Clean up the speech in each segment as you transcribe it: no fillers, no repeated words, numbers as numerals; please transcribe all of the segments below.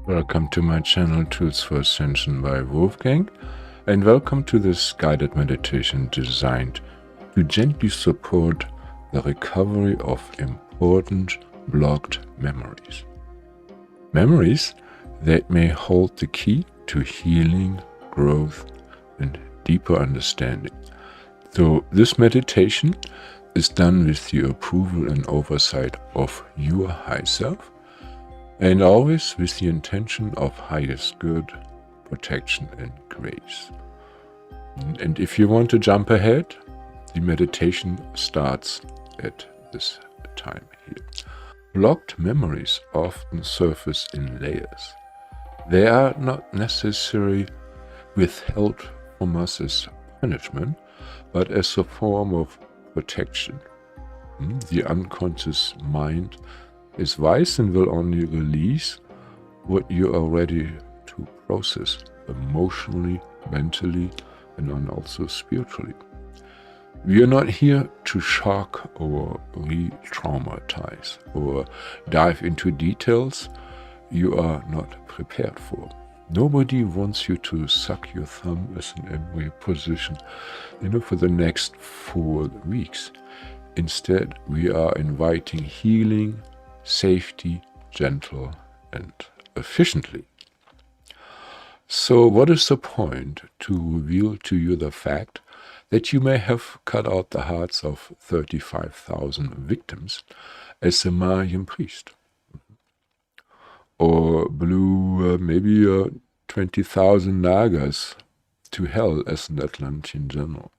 Welcome to my channel Tools for Ascension by Wolfgang, and welcome to this guided meditation designed to gently support the recovery of important blocked memories. Memories that may hold the key to healing, growth, and deeper understanding. So this meditation is done with the approval and oversight of your high self, and always with the intention of highest good, protection, and grace. And if you want to jump ahead, the meditation starts at this time here. Blocked memories often surface in layers. They are not necessarily withheld from us as punishment, but as a form of protection. The unconscious mind is wise and will only release what you are ready to process emotionally, mentally, and also spiritually. We are not here to shock or re-traumatize or dive into details you are not prepared for. Nobody wants you to suck your thumb as an embryo position, for the next 4 weeks. Instead, we are inviting healing, safety, gentle, and efficiently. So what is the point to reveal to you the fact that you may have cut out the hearts of 35,000 victims as a Mayan priest? Or blew maybe 20,000 Nagas to hell as an Atlantean general?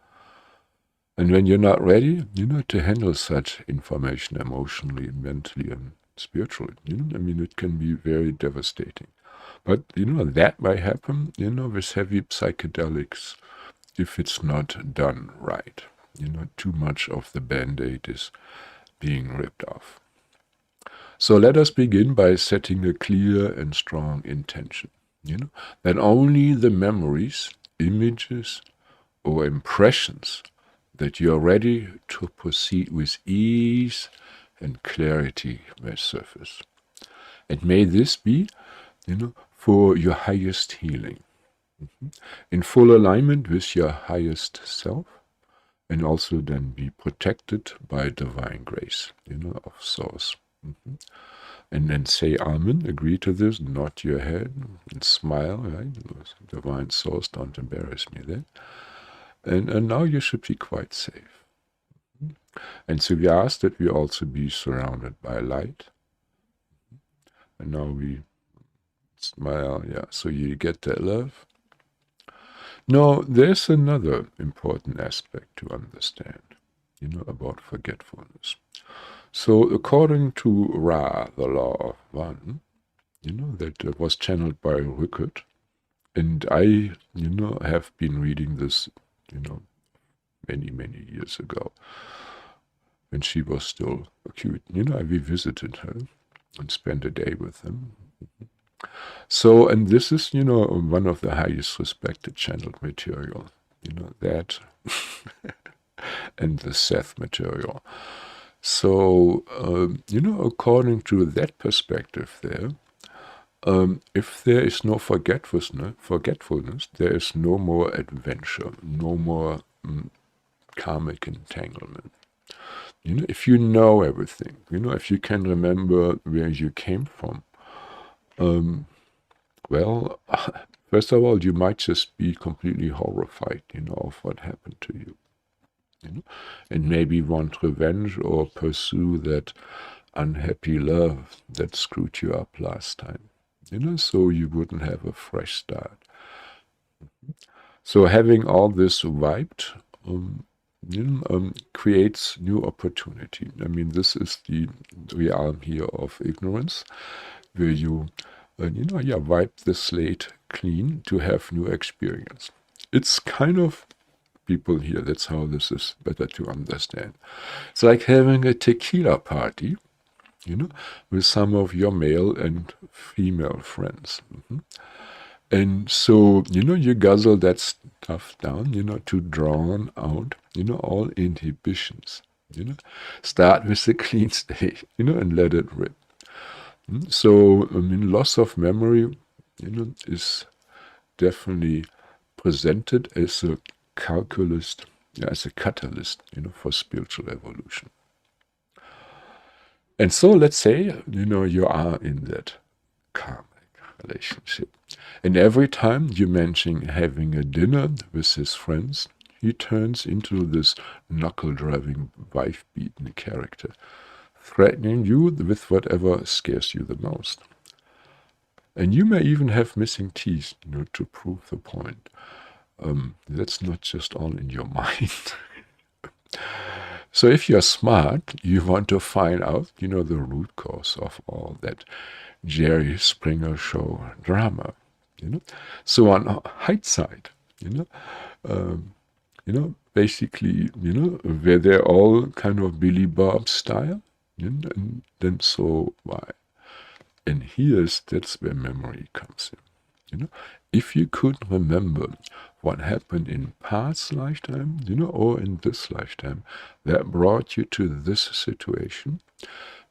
And when you're not ready, to handle such information emotionally, mentally, and spiritually, it can be very devastating. But, that might happen, with heavy psychedelics if it's not done right. Too much of the Band-Aid is being ripped off. So let us begin by setting a clear and strong intention, that only the memories, images, or impressions that you are ready to proceed with ease and clarity may surface. And may this be, for your highest healing, in full alignment with your highest self, and also then be protected by divine grace, of source. And then say Amen, agree to this, nod your head, and smile, right? Divine source, don't embarrass me then. And now you should be quite safe. And so we ask that we also be surrounded by light. And now we smile, so you get that love. Now, there's another important aspect to understand, about forgetfulness. So according to Ra, the law of one, that was channeled by Rückert, and I, have been reading this many, many years ago, when she was still acute. I revisited her and spent a day with them. So, and this is, one of the highest respected channeled material, that and the Seth material. So, according to that perspective there, if there is no forgetfulness, there is no more adventure, no more karmic entanglement. If you know everything, if you can remember where you came from, well, first of all, you might just be completely horrified, of what happened to you. And maybe want revenge or pursue that unhappy love that screwed you up last time, so you wouldn't have a fresh start. So having all this wiped creates new opportunity. This is the realm here of ignorance, where you, wipe the slate clean to have new experience. It's kind of people here, that's how this is better to understand. It's like having a tequila party, with some of your male and female friends. And so, you guzzle that stuff down, to drown out, all inhibitions. Start with a clean state, and let it rip. So, I mean, loss of memory, is definitely presented as a calculus, as a catalyst, for spiritual evolution. And so let's say, you are in that karmic relationship. And every time you mention having a dinner with his friends, he turns into this knuckle-driving, wife-beaten character, threatening you with whatever scares you the most. And you may even have missing teeth, to prove the point. That's not just all in your mind. So if you're smart, you want to find out, the root cause of all that Jerry Springer Show drama. So on hindsight, basically, where they're all kind of Billy Bob style, and then so why? And that's where memory comes in. If you could remember what happened in past lifetime, or in this lifetime, that brought you to this situation,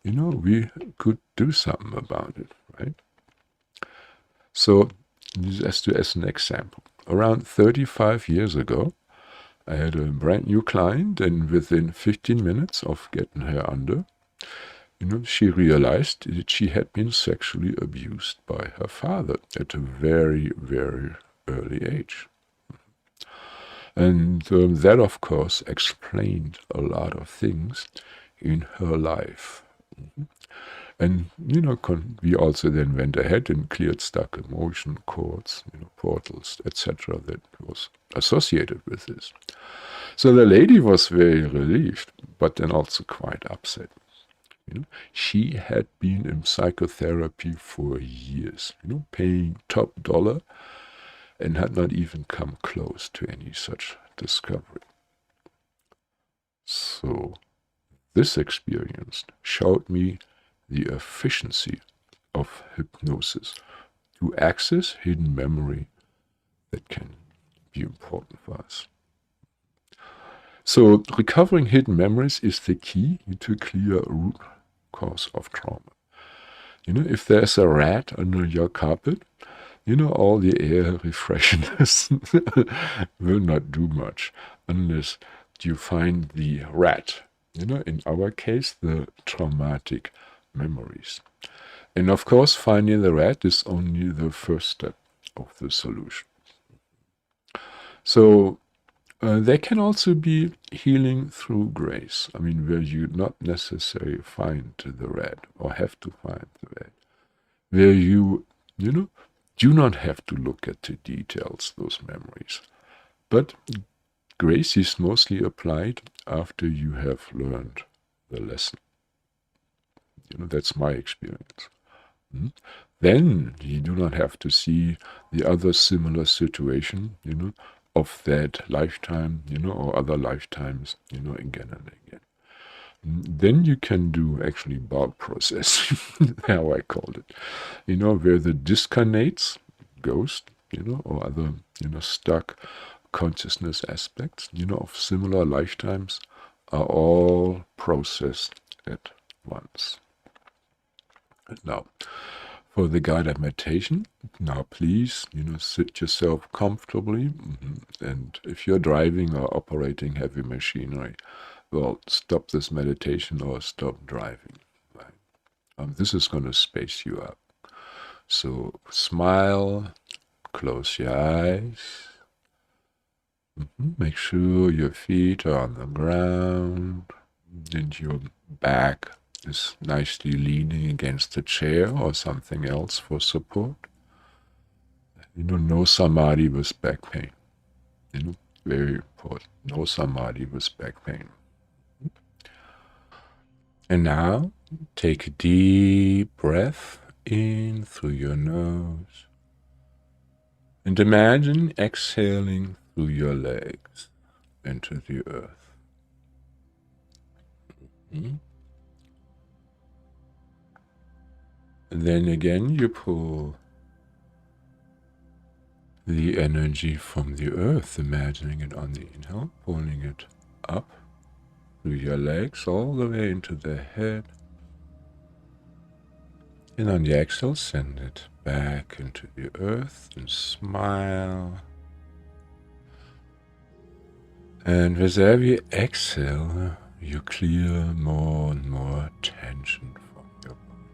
we could do something about it, right? So, as an example, around 35 years ago, I had a brand new client, and within 15 minutes of getting her under, she realized that she had been sexually abused by her father at a very, very early age. And that, of course, explained a lot of things in her life. And, we also then went ahead and cleared stuck emotion cords, portals, etc. that was associated with this. So the lady was very relieved, but then also quite upset. She had been in psychotherapy for years, paying top dollar, and had not even come close to any such discovery. So this experience showed me the efficiency of hypnosis to access hidden memory that can be important for us. So recovering hidden memories is the key to clear root cause of trauma. If there's a rat under your carpet, all the air refreshness will not do much unless you find the rat. In our case, the traumatic memories. And of course, finding the rat is only the first step of the solution. So there can also be healing through grace. I mean, where you not necessarily find the rat or have to find the rat. Where you do not have to look at the details, those memories. But grace is mostly applied after you have learned the lesson. That's my experience. Then you do not have to see the other similar situation, of that lifetime, or other lifetimes, again and again. Then you can do actually bulk processing, how I called it, where the discarnates, ghost, or other, stuck consciousness aspects, of similar lifetimes are all processed at once. Now, for the guided meditation, now please, sit yourself comfortably, and if you're driving or operating heavy machinery, well, stop this meditation or stop driving. Right? This is going to space you up. So smile, close your eyes. Make sure your feet are on the ground and your back is nicely leaning against a chair or something else for support. No samadhi with back pain. Very important. No samadhi with back pain. And now, take a deep breath in through your nose. And imagine exhaling through your legs into the earth. And then again, you pull the energy from the earth, imagining it on the inhale, pulling it up through your legs all the way into the head. And on the exhale, send it back into the earth and smile. And with every exhale, you clear more and more tension from your body,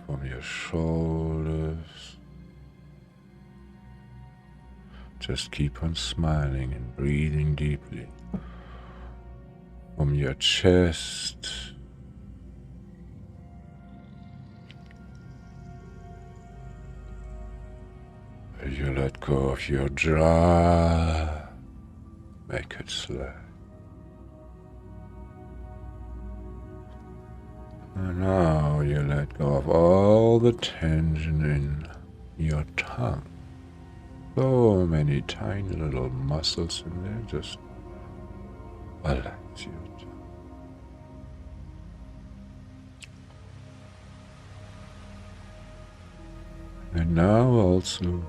from your shoulders. Just keep on smiling and breathing deeply. From your chest, you let go of your jaw, make it slack. And now you let go of all the tension in your tongue. So many tiny little muscles in there, just relax your tongue. And now also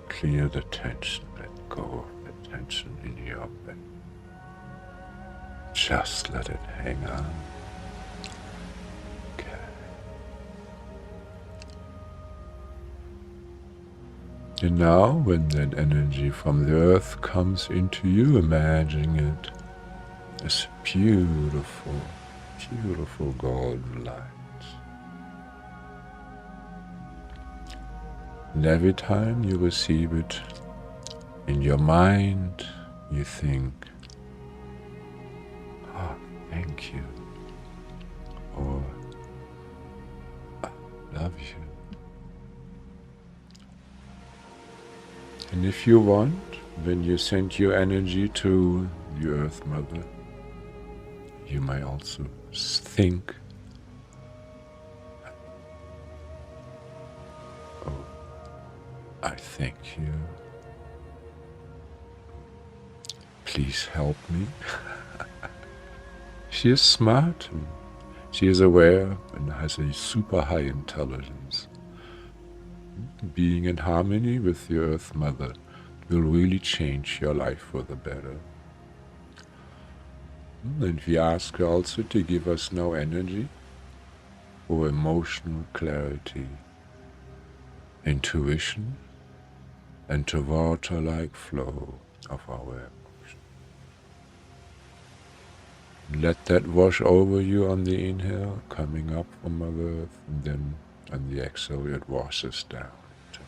clear the tension, let go of the tension in your belly. Just let it hang on. Okay. And now, when that energy from the earth comes into you, imagine it as beautiful, beautiful golden light. And every time you receive it in your mind, you think, oh, thank you, or I love you. And if you want, when you send your energy to the Earth Mother, you may also think, oh, I thank you. Please help me. She is smart. She is aware and has a super high intelligence. Being in harmony with the Earth Mother will really change your life for the better. And we ask her also to give us now energy for emotional clarity, intuition, and the water-like flow of our emotions. Let that wash over you on the inhale, coming up from Mother Earth, and then on the exhale it washes down to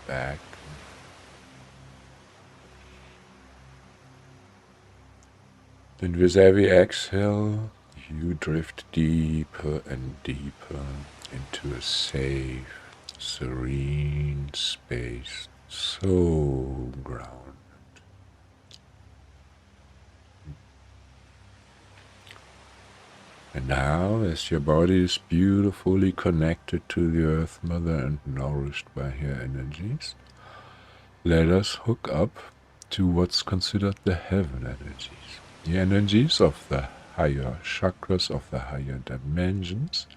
back. And with every exhale, you drift deeper and deeper into a safe, serene space, so grounded. And now, as your body is beautifully connected to the Earth Mother and nourished by her energies, let us hook up to what's considered the heaven energies. The energies of the higher chakras, of the higher dimensions.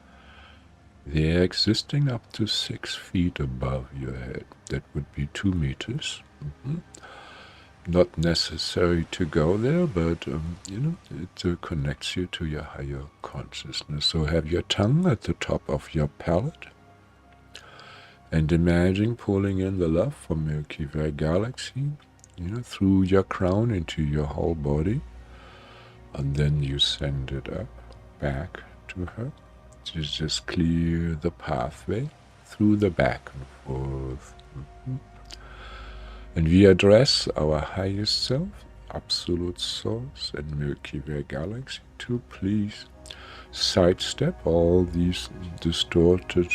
They're existing up to 6 feet above your head. That would be 2 meters. Not necessary to go there, but it connects you to your higher consciousness. So have your tongue at the top of your palate, and imagine pulling in the love from Milky Way galaxy, through your crown into your whole body, and then you send it up, back to her. To just clear the pathway through the back and forth. And we address our highest self, Absolute Source and Milky Way Galaxy, to please sidestep all these distorted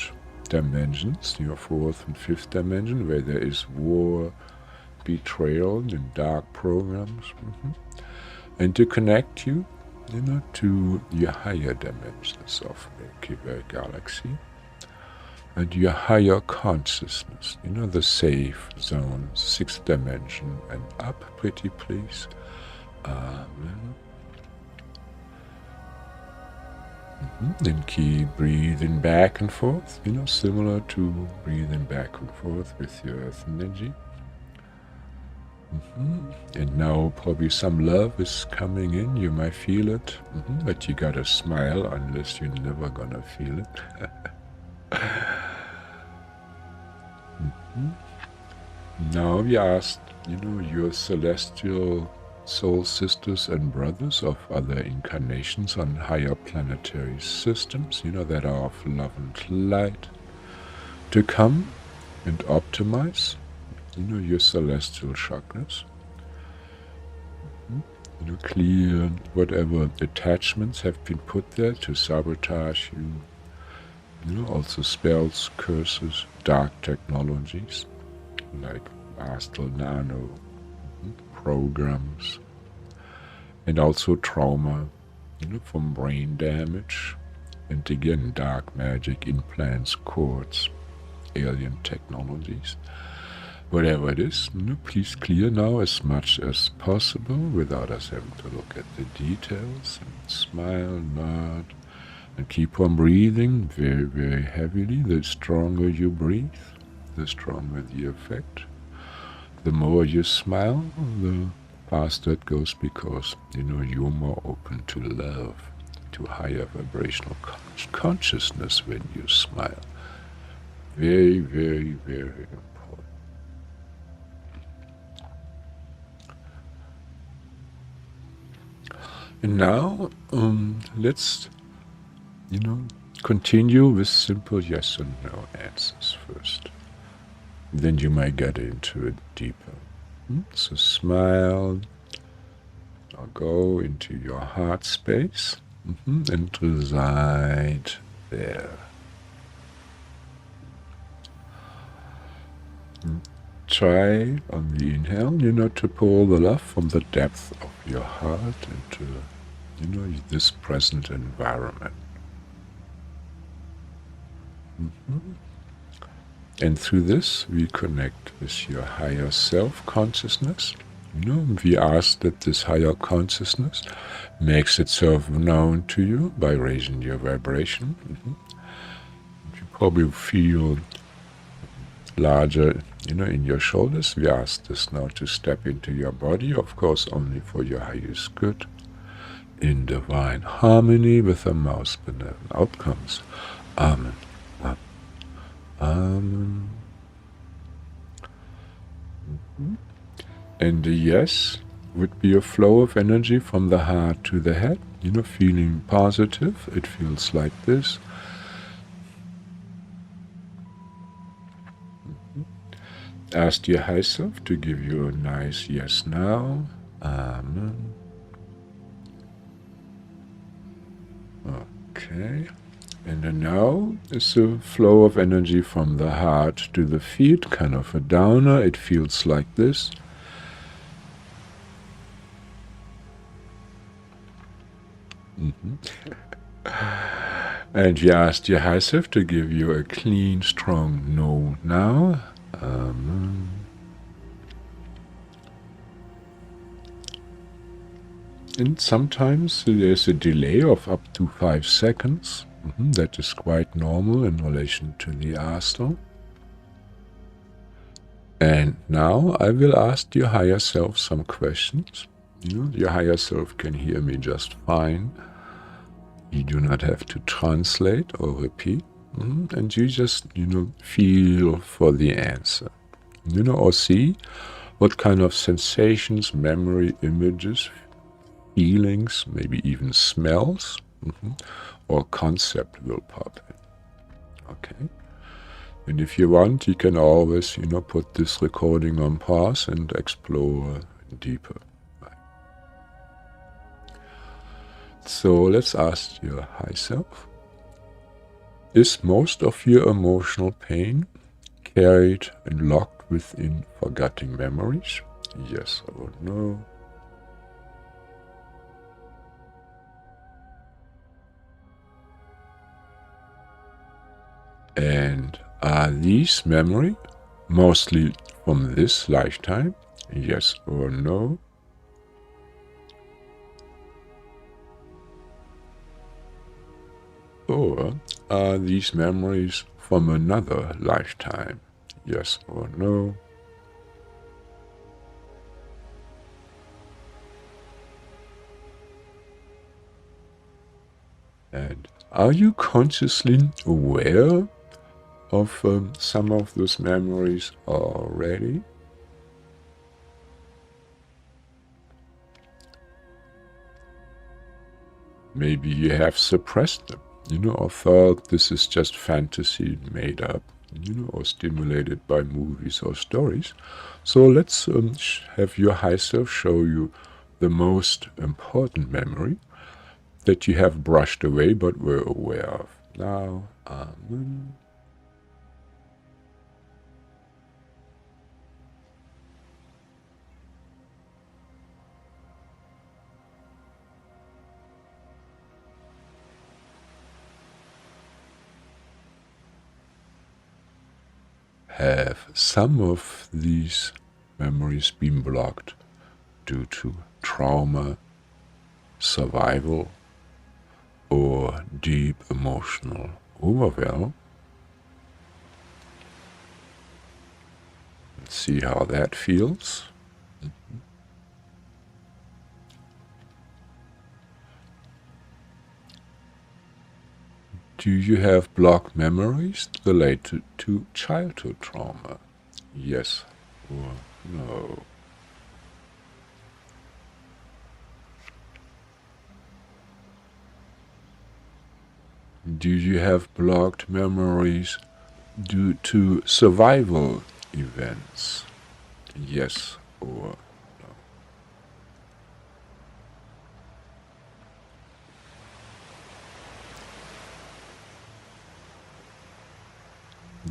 dimensions, your 4th and 5th dimension, where there is war, betrayal, and dark programs, and to connect you, to your higher dimensions of Milky Way Galaxy, and your higher consciousness, the safe zone, 6th dimension and up, pretty please. Then keep breathing back and forth, similar to breathing back and forth with your earth energy. And now probably some love is coming in. You might feel it, but you gotta smile unless you're never gonna feel it. Now we asked, your celestial soul sisters and brothers of other incarnations on higher planetary systems, that are of love and light, to come and optimize, your celestial chakras. Clear whatever attachments have been put there to sabotage you. Also spells, curses, dark technologies like astral nano programs, and also trauma, from brain damage, and again dark magic, implants, cords, alien technologies. Whatever it is, please clear now as much as possible without us having to look at the details, and smile, nod, and keep on breathing very, very heavily. The stronger you breathe, the stronger the effect. The more you smile, the faster it goes, because, you're more open to love, to higher vibrational consciousness when you smile. Very, very, very important. And now, let's, continue with simple yes and no answers first. Then you might get into it deeper. So smile, or go into your heart space, and reside there. Try on the inhale, to pull the love from the depth of your heart into, this present environment. And through this, we connect with your higher self-consciousness. We ask that this higher consciousness makes itself known to you by raising your vibration. You probably feel larger, in your shoulders. We ask this now to step into your body, of course, only for your highest good, in divine harmony with the most benevolent outcomes. Amen. Amen. And the yes would be a flow of energy from the heart to the head, feeling positive. It feels like this. Ask your high self to give you a nice yes now. Amen. Okay. And then now is a flow of energy from the heart to the feet, kind of a downer. It feels like this. And you asked your high self to give you a clean, strong no now. And sometimes there's a delay of up to 5 seconds. That is quite normal in relation to the astral. And now I will ask your higher self some questions. Your higher self can hear me just fine. You do not have to translate or repeat. And you just, feel for the answer. Or see what kind of sensations, memory, images, feelings, maybe even smells, or concept will pop in. Okay? And if you want, you can always, put this recording on pause and explore deeper. Right? So let's ask your high self. Is most of your emotional pain carried and locked within forgotten memories? Yes or no? And are these memories mostly from this lifetime? Yes or no? Or are these memories from another lifetime? Yes or no? And are you consciously aware of some of those memories already? Maybe you have suppressed them, or thought this is just fantasy made up, or stimulated by movies or stories. So let's have your high self show you the most important memory that you have brushed away but were aware of. Now, Amen. Have some of these memories been blocked due to trauma, survival, or deep emotional overwhelm? Let's see how that feels. Do you have blocked memories related to childhood trauma? Yes or no? Do you have blocked memories due to survival events? Yes or no?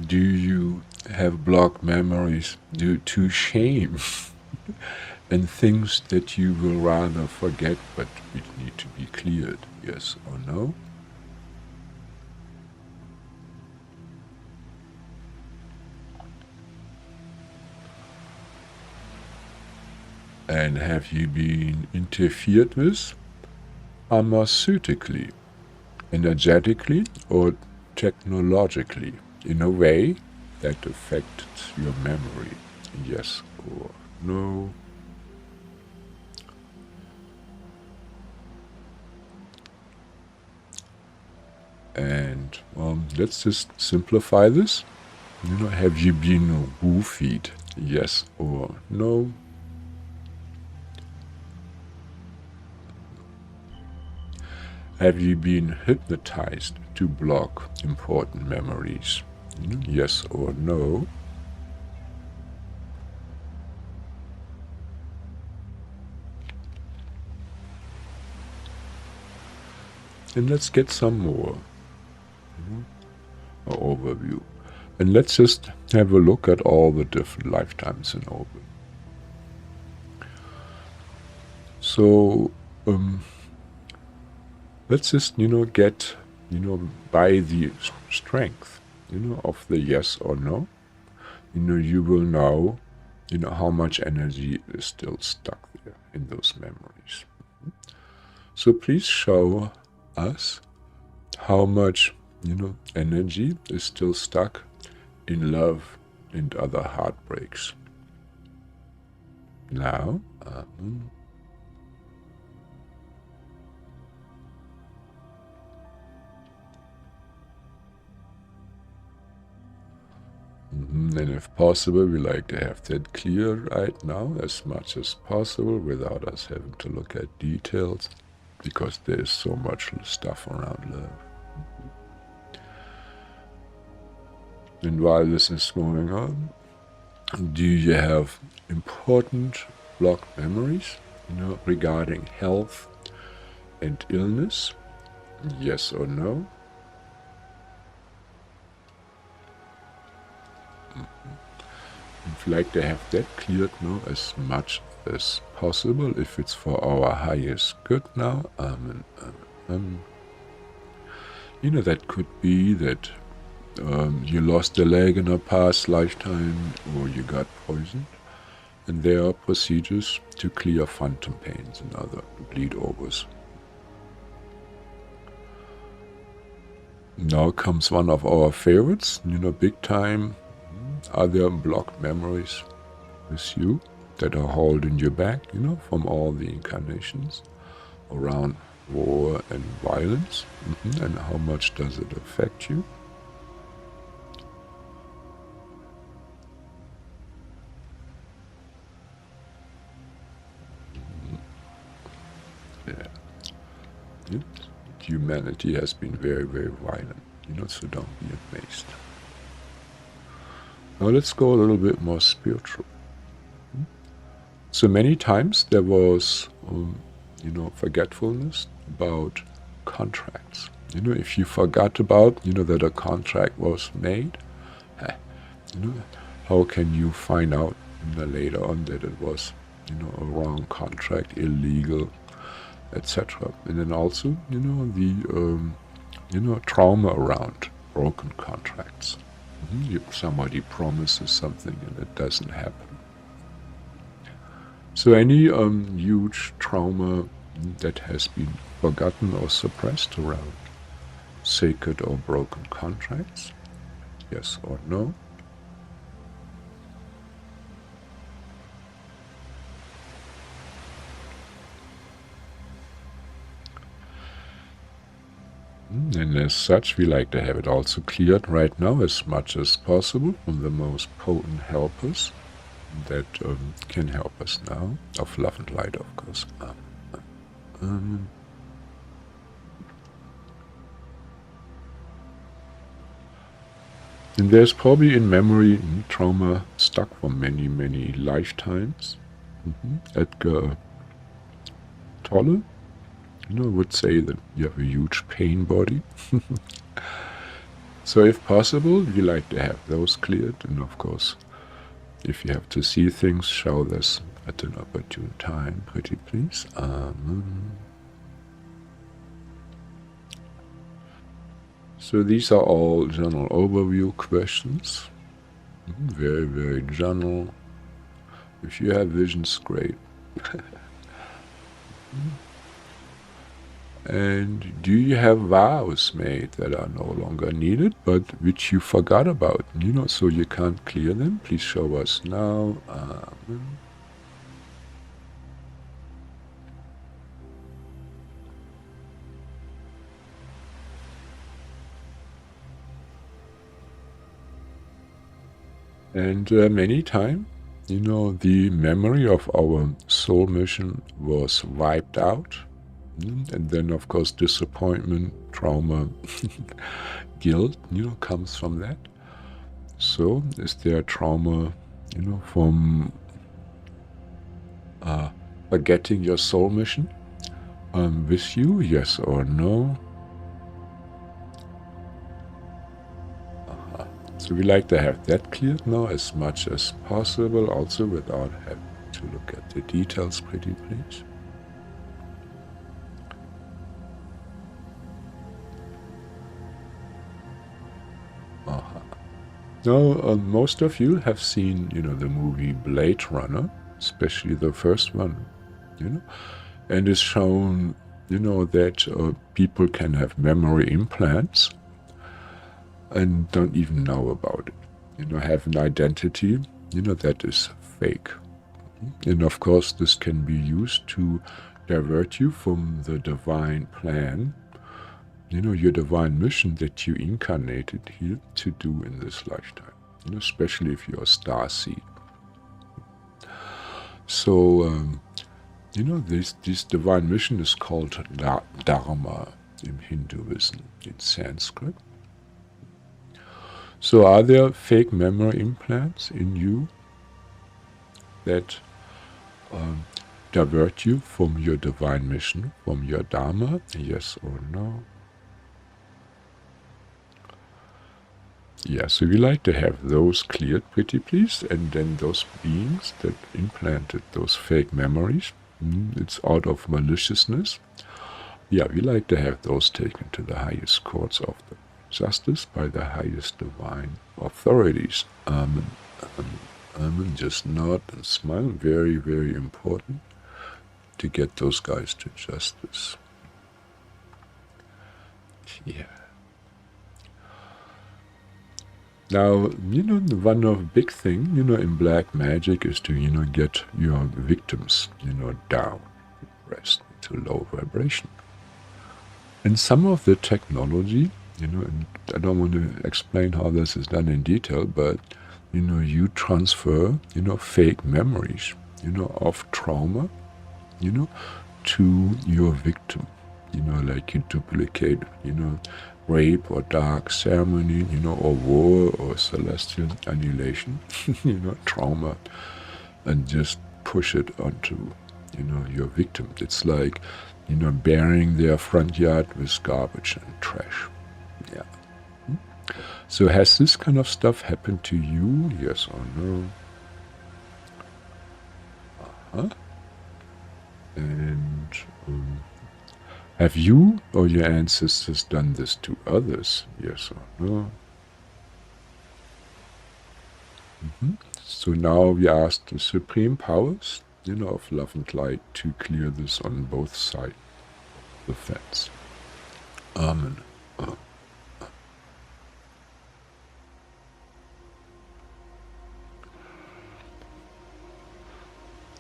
Do you have blocked memories due to shame and things that you will rather forget but which need to be cleared? Yes or no? And have you been interfered with pharmaceutically, energetically, or technologically in a way that affects your memory? Yes or no? And let's just simplify this. Have you been woofied? Yes or no? Have you been hypnotized to block important memories? Yes or no? And let's get some more overview. And let's just have a look at all the different lifetimes in orbit. So let's just, get, by the strength, of the yes or no, you will know, how much energy is still stuck there in those memories. So please show us how much, energy is still stuck in love and other heartbreaks. Now, and if possible, we like to have that clear right now as much as possible without us having to look at details, because there is so much stuff around love. And while this is going on, do you have important blocked memories, regarding health and illness? Yes or no? We'd like to have that cleared now as much as possible if it's for our highest good now. Amen. Amen. That could be that you lost a leg in a past lifetime, or you got poisoned, and there are procedures to clear phantom pains and other bleed overs. Now comes one of our favorites, big time. Are there blocked memories with you that are holding you back, from all the incarnations around war and violence, and how much does it affect you? Yeah. Yes. Humanity has been very, very violent, so don't be amazed. Now let's go a little bit more spiritual. So many times there was, forgetfulness about contracts. If you forgot about, that a contract was made, how can you find out later on that it was, a wrong contract, illegal, etc. And then also, the trauma around broken contracts. Somebody promises something and it doesn't happen. So any huge trauma that has been forgotten or suppressed around sacred or broken contracts, yes or no? And as such, we like to have it also cleared right now as much as possible from the most potent helpers that can help us now, of love and light, of course. And there's probably in memory trauma stuck for many, many lifetimes. Edgar Tolle, would say that you have a huge pain body. So if possible, we like to have those cleared. And of course, if you have to see things, show this at an opportune time, pretty please. So these are all general overview questions. Very, very general. If you have visions, great. And do you have vows made that are no longer needed, but which you forgot about, so you can't clear them? Please show us now. And many times, the memory of our soul mission was wiped out. And then, of course, disappointment, trauma, guilt, comes from that. So, is there trauma, from forgetting your soul mission with you? Yes or no? So we like to have that cleared now as much as possible, also without having to look at the details, pretty please. Now, most of you have seen, the movie Blade Runner, especially the first one, and it's shown, that people can have memory implants and don't even know about it, have an identity, that is fake. And of course, this can be used to divert you from the divine plan, your divine mission that you incarnated here to do in this lifetime, especially if you're a star seed. So, this divine mission is called Dharma in Hinduism, in Sanskrit. So are there fake memory implants in you that divert you from your divine mission, from your Dharma? Yes or no? Yeah, so we like to have those cleared, pretty please, and then those beings that implanted those fake memories, it's out of maliciousness. Yeah, we like to have those taken to the highest courts of the justice by the highest divine authorities. Amen. Amen. Just nod and smile. Very, very important to get those guys to justice. Yeah. Now, one of big thing, in black magic is to, get your victims, down, rest to low vibration. And some of the technology, and I don't want to explain how this is done in detail, but, you transfer, fake memories, of trauma, you know, to your victim. Like you duplicate, rape or dark ceremony, or war or celestial annihilation, trauma, and just push it onto, your victim. It's like, burying their front yard with garbage and trash. Yeah. So has this kind of stuff happened to you? Yes or no? Huh? And have you or your ancestors done this to others? Yes or no? So now we ask the supreme powers, of love and light to clear this on both sides of the fence. Amen.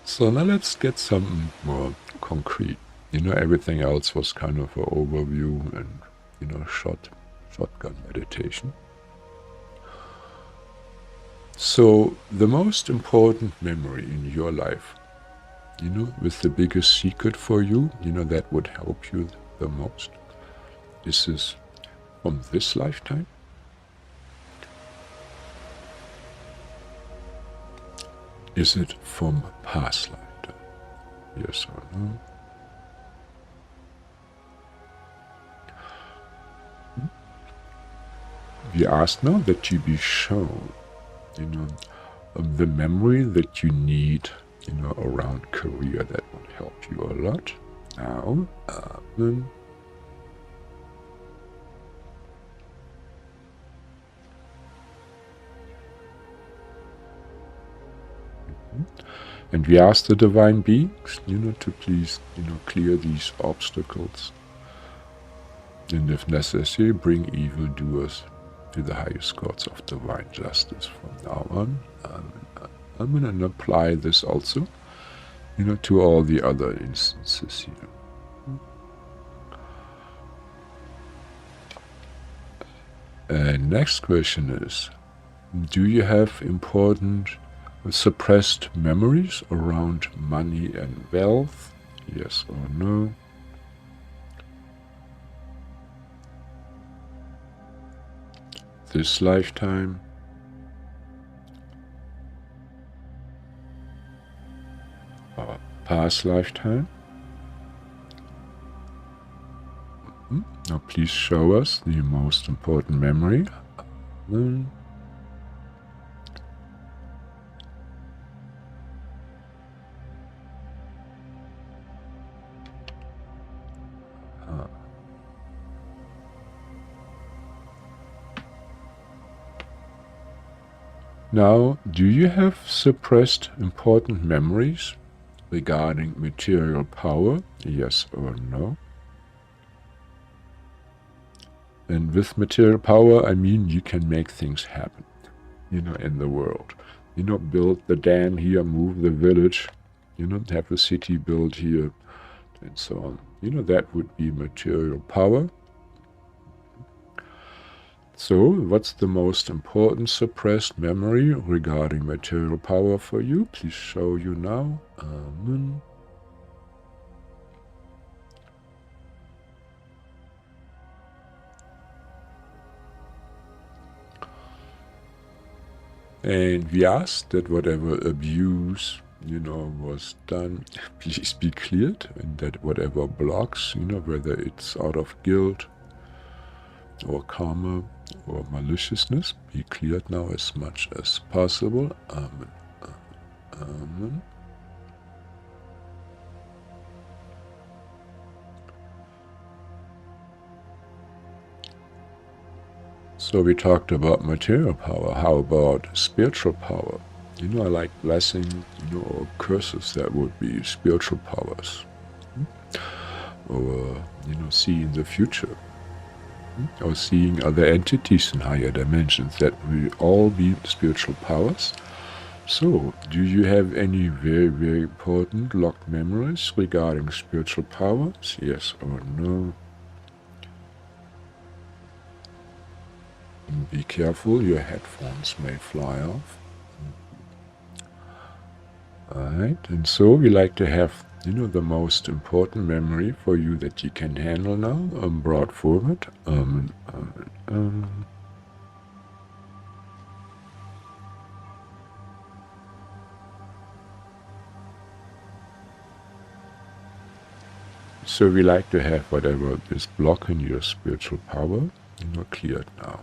So now let's get something more concrete. Everything else was kind of an overview and, shotgun meditation. So the most important memory in your life, with the biggest secret for you, that would help you the most, is this from this lifetime? Is it from a past lifetime? Yes or no? We ask now that you be shown, the memory that you need, around career that will help you a lot. Now, Amen. And we ask the divine beings, to please, clear these obstacles. And if necessary, bring evildoers to the highest courts of divine justice from now on. I'm going to apply this also, to all the other instances here. And next question is, do you have important suppressed memories around money and wealth? Yes or no? This lifetime? Or past lifetime? Now please show us the most important memory. Now, do you have suppressed important memories regarding material power? Yes or no? And with material power, I mean you can make things happen, in the world. Build the dam here, move the village, have a city built here, and so on. That would be material power. So, what's the most important suppressed memory regarding material power for you? Please show you now. Amen. And we ask that whatever abuse, was done, please be cleared, and that whatever blocks, whether it's out of guilt or karma or maliciousness, be cleared now as much as possible. Amen. Amen. So we talked about material power. How about spiritual power? I like blessing, or curses. That would be spiritual powers. Or, seeing the future. Or seeing other entities in higher dimensions. That will all be spiritual powers. So, do you have any very, very important locked memories regarding spiritual powers? Yes or no? Be careful, your headphones may fly off. Alright, and so we like to have, the most important memory for you that you can handle now, brought forward. So we like to have whatever is blocking your spiritual power, cleared now.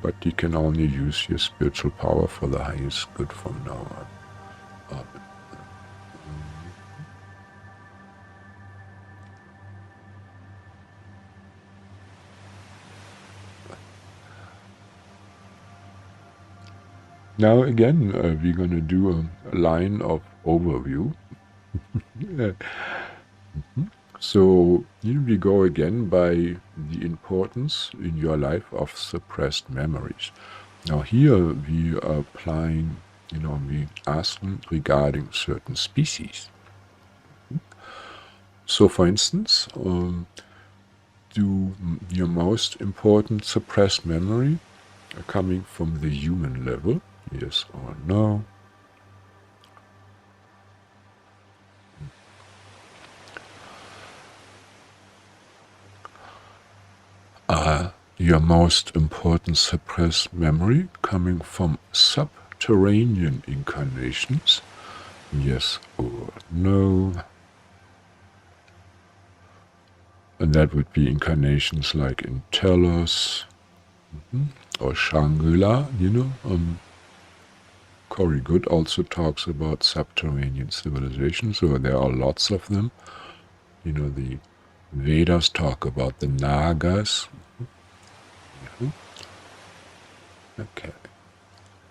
But you can only use your spiritual power for the highest good from now on. Now again, we're going to do a line of overview. So we go again by the importance in your life of suppressed memories. Now here we are applying, we asking regarding certain species. So for instance, do your most important suppressed memory coming from the human level? Yes or no? Your most important suppressed memory coming from subterranean incarnations? Yes or no? And that would be incarnations like in Telos or Shangri-La, Corey Good also talks about subterranean civilizations, so there are lots of them. The Vedas talk about the Nagas. Okay.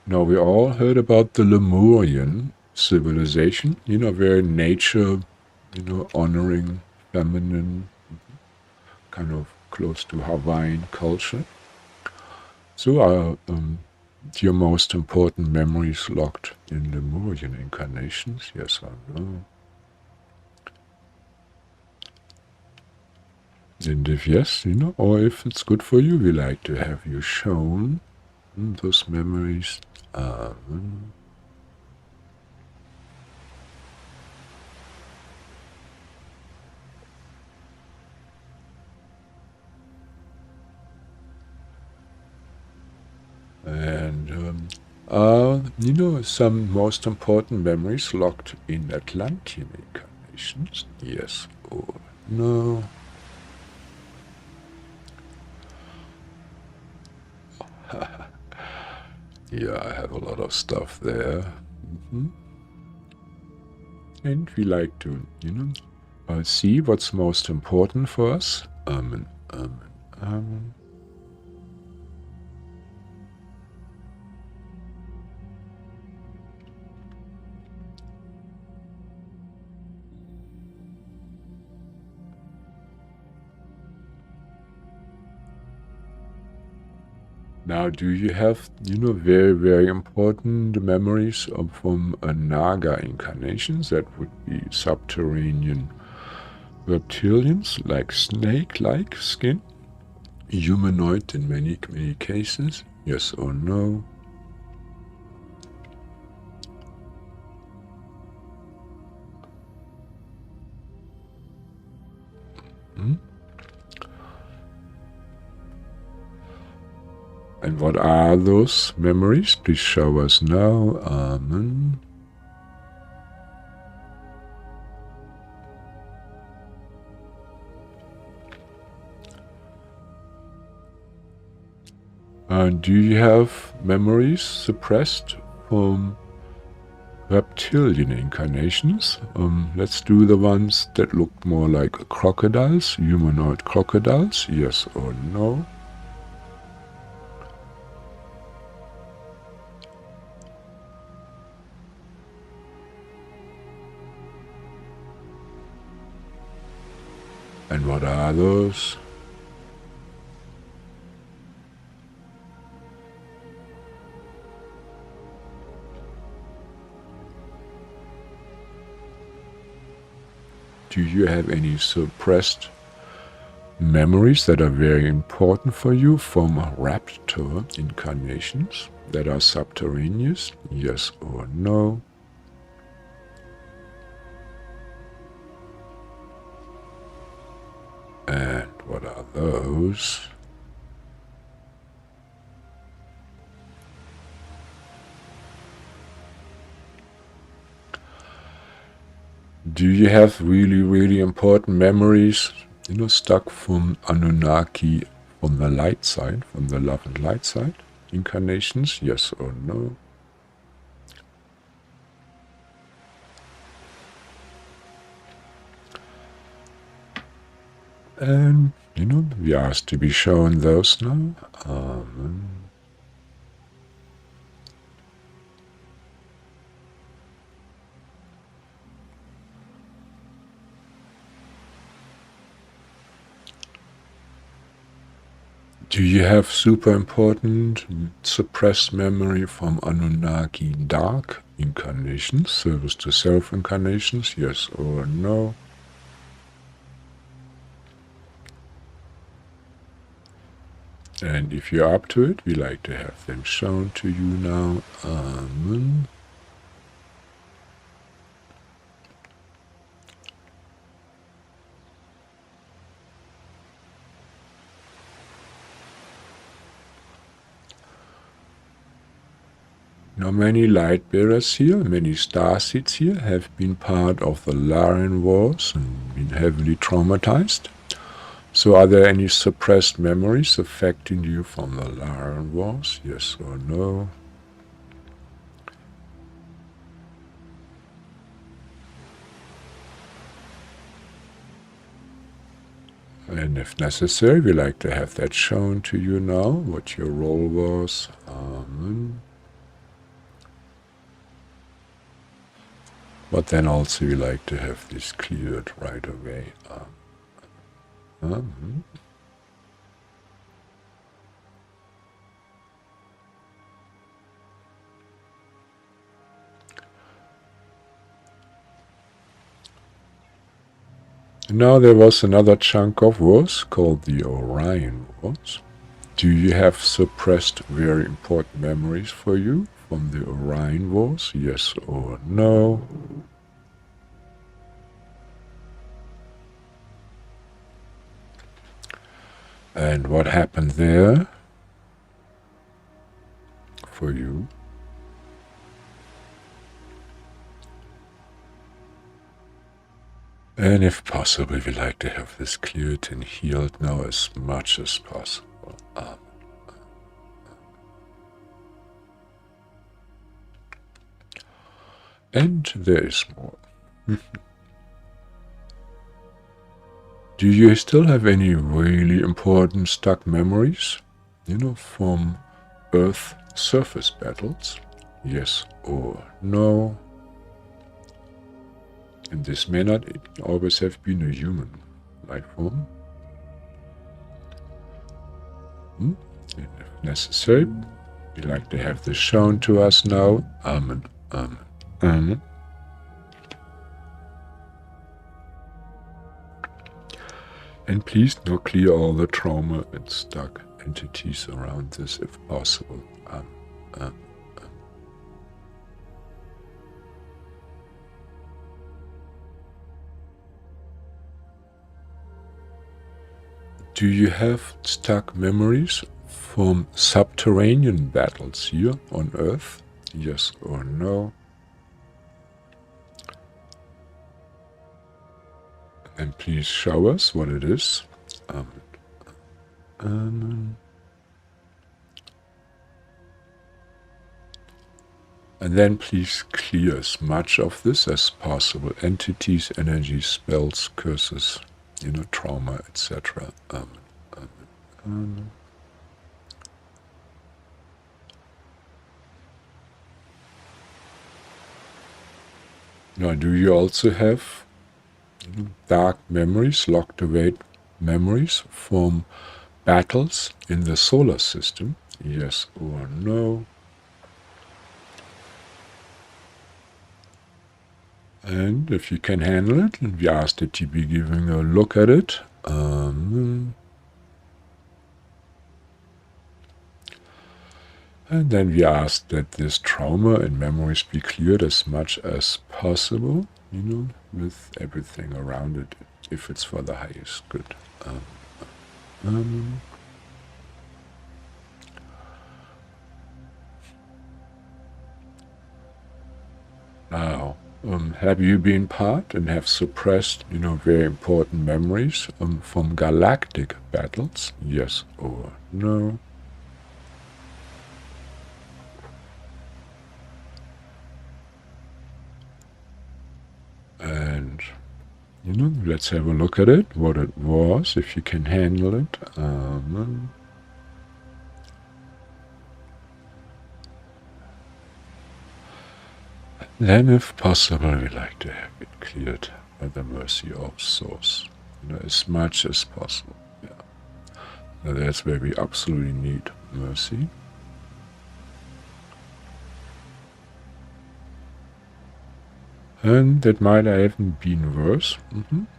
Now we all heard about the Lemurian civilization, where nature, honoring feminine, kind of close to Hawaiian culture. So your most important memories locked in Lemurian incarnations, yes or no? And if yes, or if it's good for you, we like to have you shown those memories. And some most important memories locked in Atlantean incarnations, yes or no? Yeah, I have a lot of stuff there. And we like to, see what's most important for us. Now, do you have, very, very important memories from Naga incarnations? That would be subterranean reptilians, like snake-like skin, humanoid in many, many cases, yes or no? And what are those memories? Please show us now. Amen. Do you have memories suppressed from reptilian incarnations? Let's do the ones that look more like crocodiles, humanoid crocodiles, yes or no? And what are those? Do you have any suppressed memories that are very important for you from raptor incarnations that are subterraneous? Yes or no? And what are those? Do you have really, really important memories, stuck from Anunnaki, from the light side, from the love and light side incarnations? Yes or no? And, we asked to be shown those now. Do you have super important suppressed memory from Anunnaki dark incarnations, service to self incarnations? Yes or no? And if you're up to it, we like to have them shown to you now. Amen. Now many light bearers here, many starseeds here have been part of the Larian Wars and been heavily traumatized. So are there any suppressed memories affecting you from the Larian Wars? Yes or no? And if necessary, we like to have that shown to you now, what your role was. Amen. But then also we like to have this cleared right away. Amen. Now there was another chunk of wars called the Orion Wars. Do you have suppressed very important memories for you from the Orion Wars? Yes or no? And what happened there for you? And if possible, we like to have this cleared and healed now as much as possible. Amen. And there is more. Do you still have any really important stuck memories, from Earth surface battles? Yes or no? And this may not always have been a human life form. And if necessary, we like to have this shown to us now. Amen. Amen. Amen. And please now clear all the trauma and stuck entities around this if possible. Amen. Do you have stuck memories from subterranean battles here on Earth? Yes or no? And please show us what it is. Amen. Amen. And then please clear as much of this as possible. Entities, energies, spells, curses, trauma, etc. Amen. Amen. Amen. Now, do you also have dark memories, locked away memories from battles in the solar system? Yes or no? And if you can handle it, we ask that you be giving a look at it Amen. And then we ask that this trauma and memories be cleared as much as possible, with everything around it, if it's for the highest good. Now, have you been part and have suppressed, very important memories from galactic battles? Yes or no? And, let's have a look at it, what it was, if you can handle it. Then, if possible, we like to have it cleared by the mercy of Source, as much as possible. Yeah. Now, that's where we absolutely need mercy. And that might have been worse.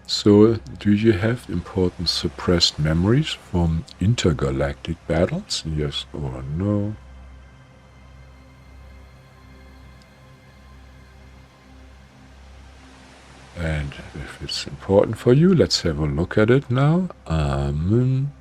So, do you have important suppressed memories from intergalactic battles? Yes or no? And if it's important for you, let's have a look at it now. Amen.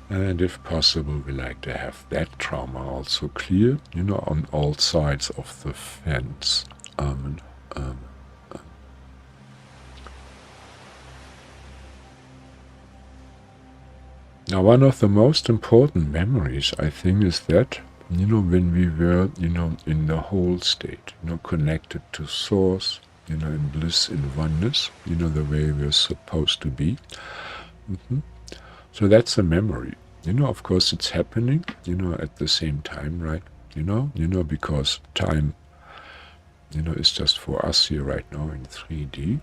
And if possible, we like to have that trauma also clear, on all sides of the fence. Amen. Amen. Now, one of the most important memories, I think, is that, when we were, in the whole state, connected to Source, in bliss, in oneness, the way we're supposed to be. So that's a memory. Of course, it's happening, at the same time, right? Because time, is just for us here right now in 3D.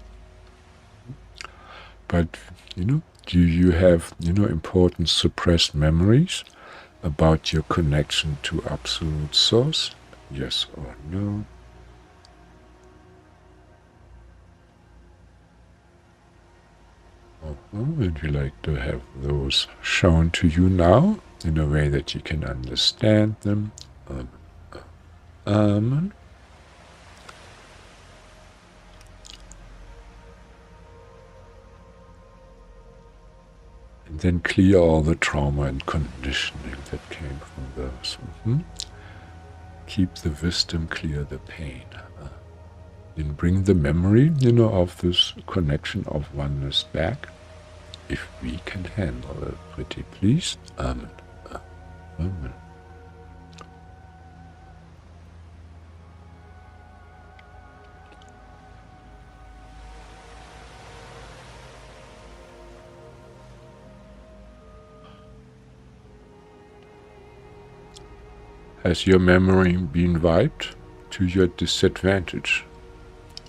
But, do you have, important suppressed memories about your connection to Absolute Source? Yes or no? And we like to have those shown to you now in a way that you can understand them. Amen. And then clear all the trauma and conditioning that came from those. Keep the wisdom, clear the pain. And bring the memory, of this connection of oneness back, if we can handle it. Pretty please. Amen. Amen. Has your memory been wiped to your disadvantage?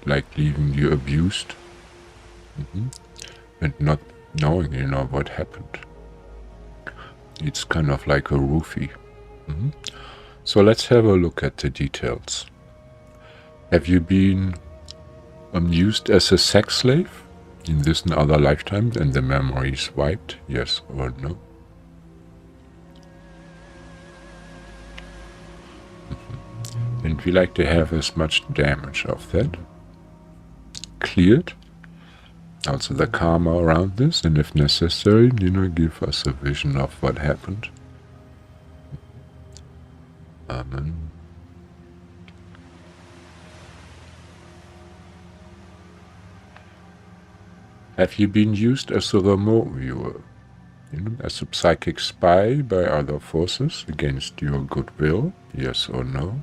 Like leaving you abused? And not knowing, what happened. It's kind of like a roofie. So let's have a look at the details. Have you been used as a sex slave in this and other lifetimes and the memory is wiped? Yes or no? And we like to have as much damage of that cleared. Also the karma around this, and if necessary, give us a vision of what happened. Amen. Have you been used as a remote viewer, as a psychic spy by other forces against your goodwill? Yes or no?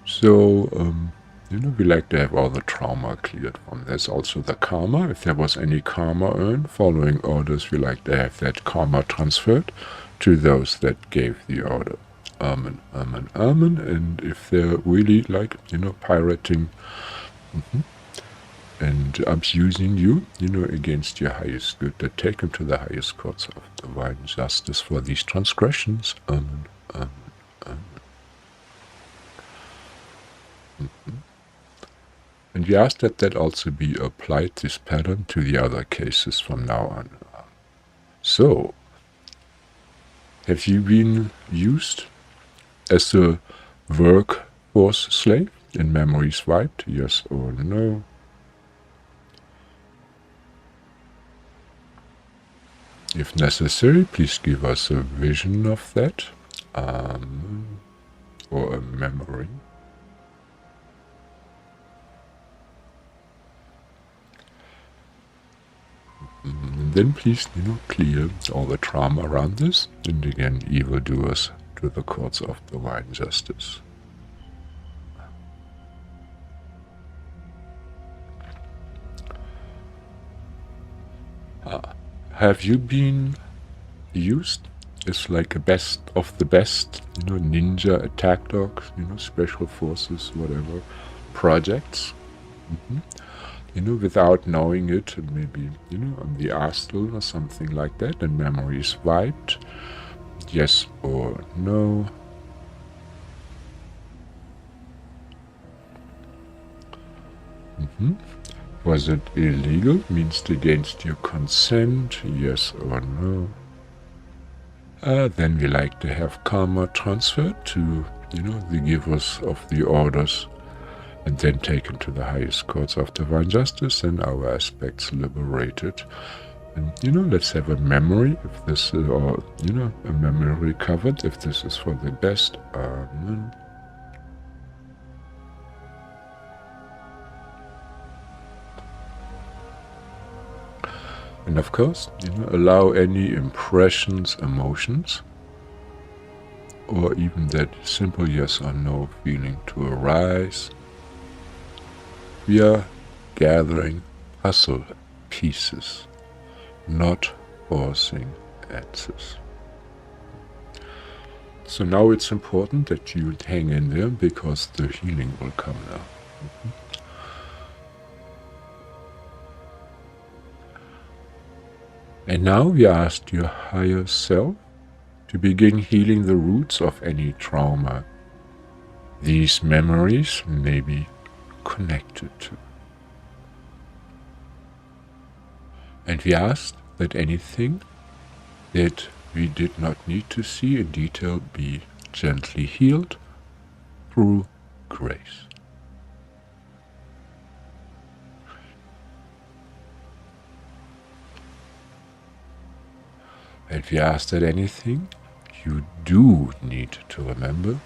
So, we like to have all the trauma cleared from. There's also the karma. If there was any karma earned following orders, we like to have that karma transferred to those that gave the order. Amen, amen, amen. And if they're really like, pirating, and abusing you, against your highest good, that take him to the highest courts of divine justice for these transgressions. Amen. Amen. Amen. And we ask that also be applied, this pattern, to the other cases from now on. So, have you been used as a workforce slave in memories wiped? Yes or no? If necessary, please give us a vision of that, or a memory. And then please, clear all the trauma around this, and again, evildoers to the courts of divine justice. Have you been used as like a best of the best, ninja attack dogs, special forces, whatever, projects? Without knowing it, and maybe, on the Astel or something like that, and memory is wiped? Yes or no? Was it illegal? Means against your consent? Yes or no? Then we like to have karma transferred to, the givers of the orders, and then taken to the highest courts of divine justice, and our aspects liberated. And, let's have a memory, if this is, or, a memory recovered, if this is for the best. Amen. And of course, allow any impressions, emotions, or even that simple yes or no feeling to arise. We are gathering puzzle pieces, not forcing answers. So now it's important that you hang in there, because the healing will come now. And now we ask your higher self to begin healing the roots of any trauma these memories may be connected to. And we ask that anything that we did not need to see in detail be gently healed through grace. And we ask that anything you do need to remember,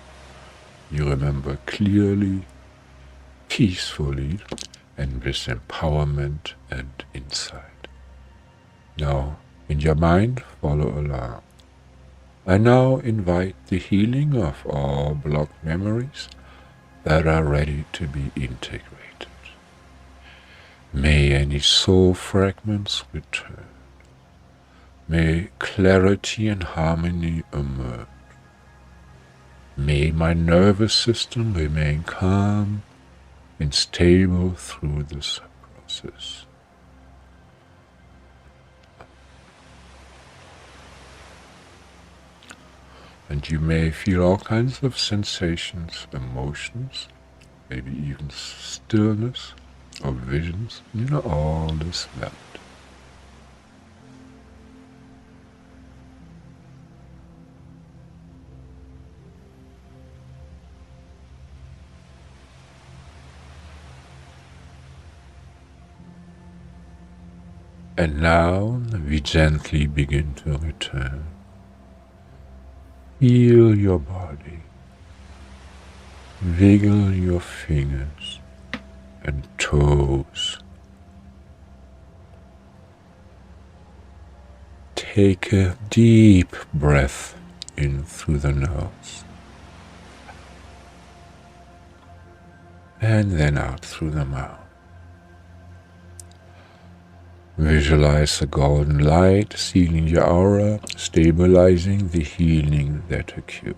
you remember clearly, peacefully, and with empowerment and insight. Now, in your mind, follow along. I now invite the healing of all blocked memories that are ready to be integrated. May any soul fragments return. May clarity and harmony emerge. May my nervous system remain calm and stable through this process. And you may feel all kinds of sensations, emotions, maybe even stillness or visions, all is valid. And now we gently begin to return. Feel your body. Wiggle your fingers and toes. Take a deep breath in through the nose. And then out through the mouth. Visualize the golden light sealing your aura, stabilizing the healing that occurred.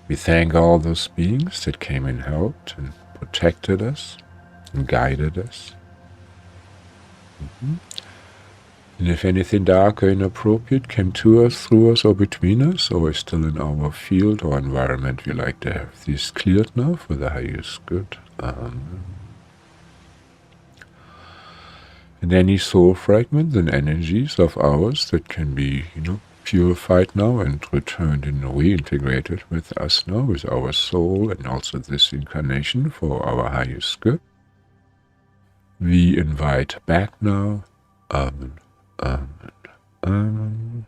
We thank all those beings that came and helped and protected us, guided us. And if anything dark or inappropriate came to us, through us, or between us, or is still in our field or environment, we like to have these cleared now for the highest good. And any soul fragments and energies of ours that can be, purified now and returned and reintegrated with us now, with our soul and also this incarnation for our highest good. We invite back now. Amen. Amen. Amen.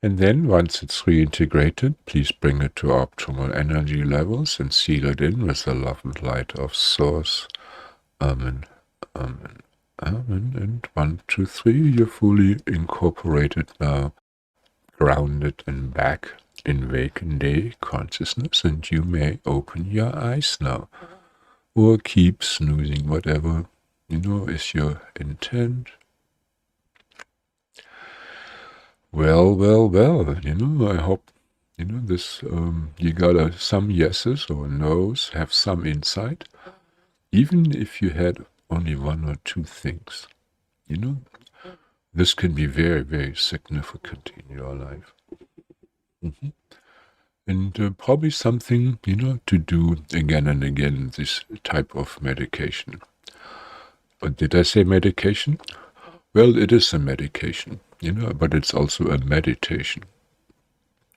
And then, once it's reintegrated, please bring it to optimal energy levels and seal it in with the love and light of Source. Amen. Amen. Amen. And 1, 2, 3, you're fully incorporated now, grounded and back in vacant day consciousness, and you may open your eyes now. Or keep snoozing, whatever, is your intent. Well, I hope, this, you got some yeses or nos, have some insight. Even if you had only 1 or 2 things, this can be very, very significant in your life. And probably something, to do again and again, this type of medication. But did I say medication? Well, it is a medication, but it's also a meditation.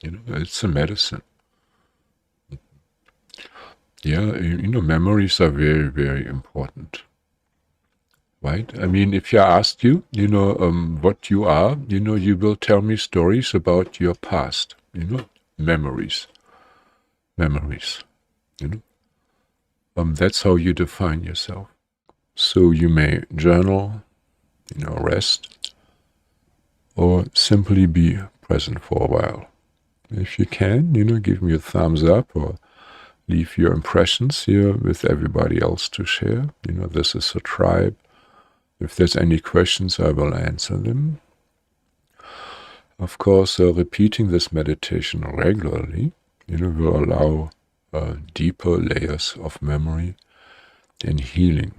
It's a medicine. Yeah, memories are very, very important. Right? I mean, if I asked you, what you are, you will tell me stories about your past, memories. That's how you define yourself. So you may journal, rest, or simply be present for a while. If you can, give me a thumbs up or leave your impressions here with everybody else to share. This is a tribe. If there's any questions, I will answer them. Of course, repeating this meditation regularly, will allow deeper layers of memory and healing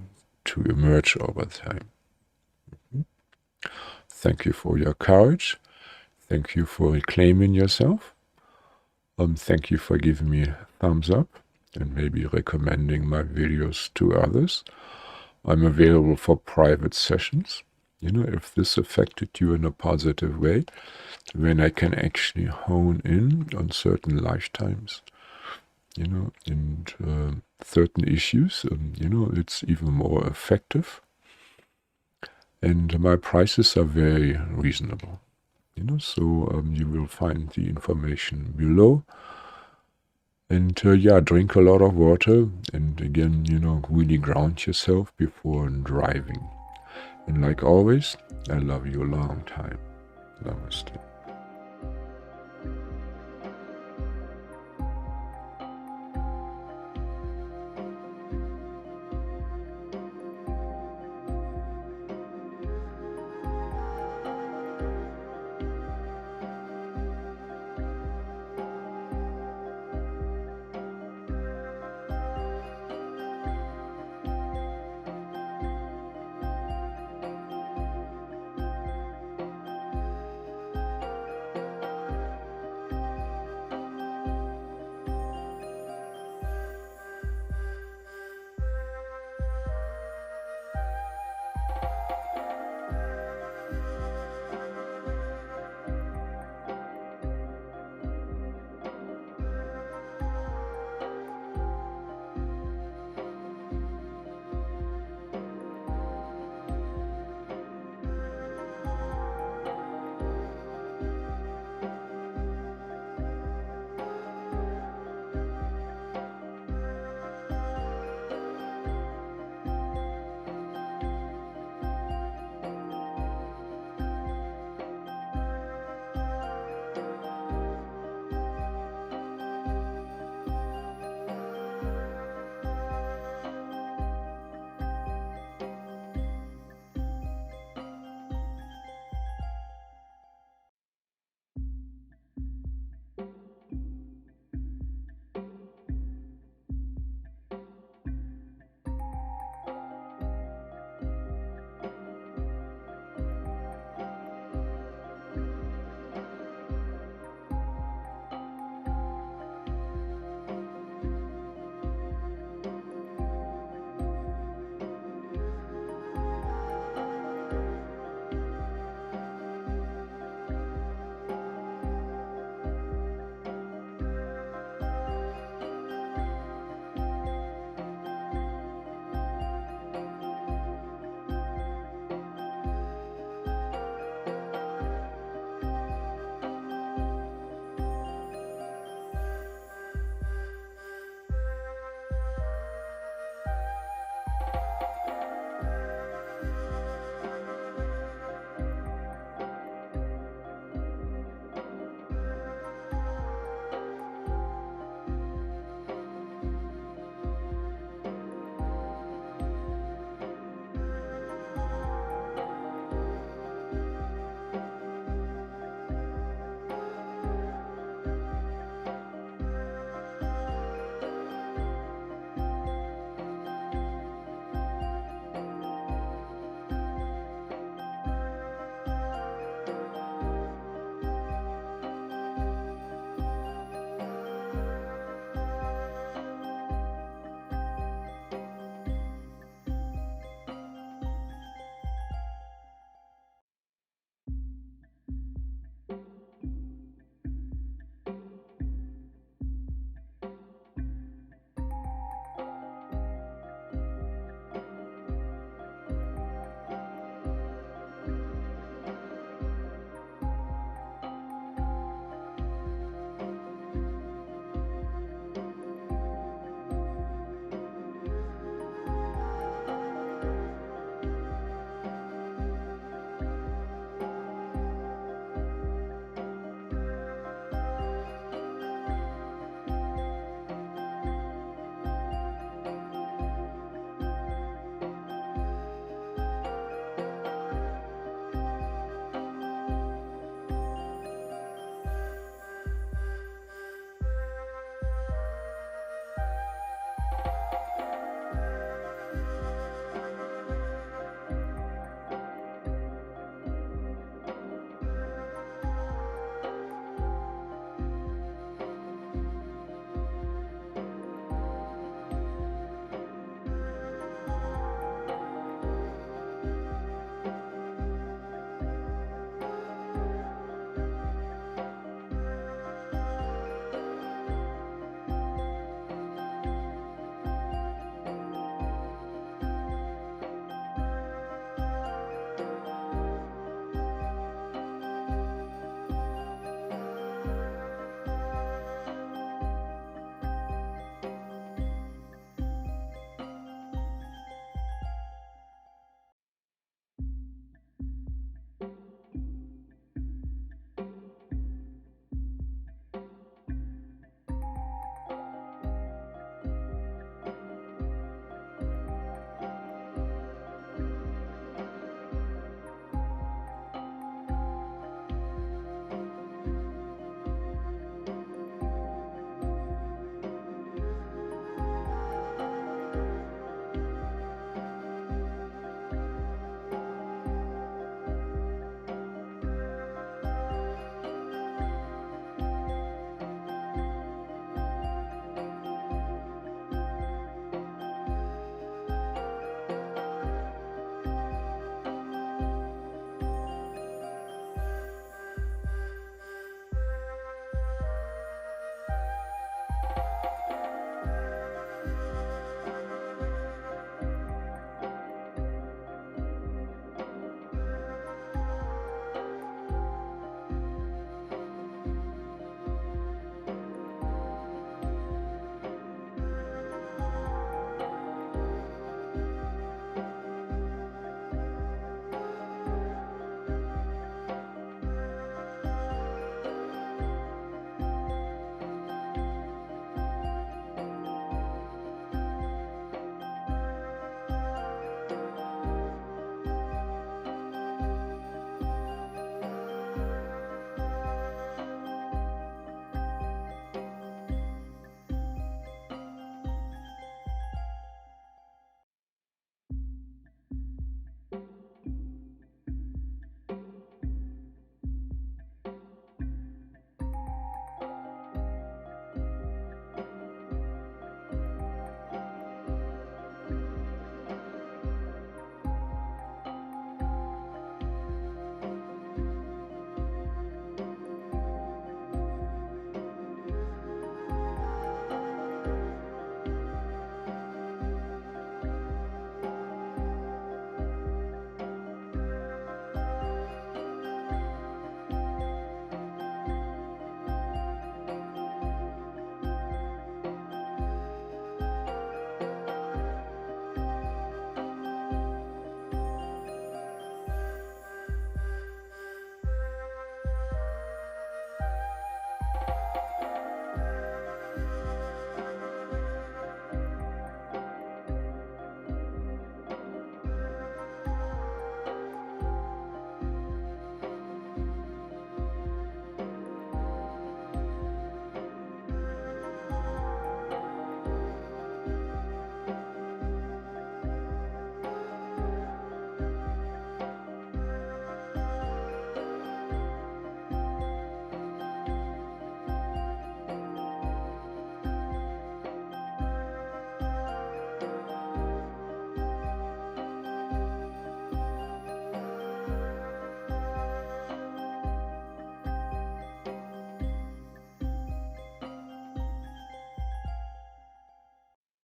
to emerge over time. Thank you for your courage. Thank you for reclaiming yourself. Thank you for giving me a thumbs up and maybe recommending my videos to others. I'm available for private sessions. If this affected you in a positive way, when I can actually hone in on certain lifetimes, and certain issues, it's even more effective. And my prices are very reasonable, so you will find the information below. And drink a lot of water, and again, really ground yourself before driving. And like always, I love you a long time. Namaste.